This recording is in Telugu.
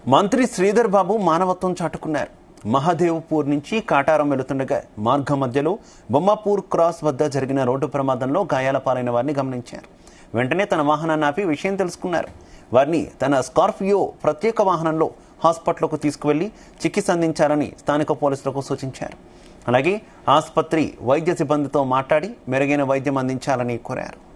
మంత్రి శ్రీధర్ బాబు మానవత్వం చాటుకున్నారు. మహదేవ్పూర్ నుంచి కాటారం వెళుతుండగా మార్గ మధ్యలో బొమ్మాపూర్ క్రాస్ వద్ద జరిగిన రోడ్డు ప్రమాదంలో గాయాల పాలైన వారిని గమనించారు. వెంటనే తన వాహనాన్ని ఆపి విషయం తెలుసుకున్నారు. వారిని తన స్కార్పియో ప్రత్యేక వాహనంలో హాస్పిటల్కు తీసుకువెళ్లి చికిత్స అందించాలని స్థానిక పోలీసులకు సూచించారు. అలాగే ఆసుపత్రి వైద్య సిబ్బందితో మాట్లాడి మెరుగైన వైద్యం అందించాలని కోరారు.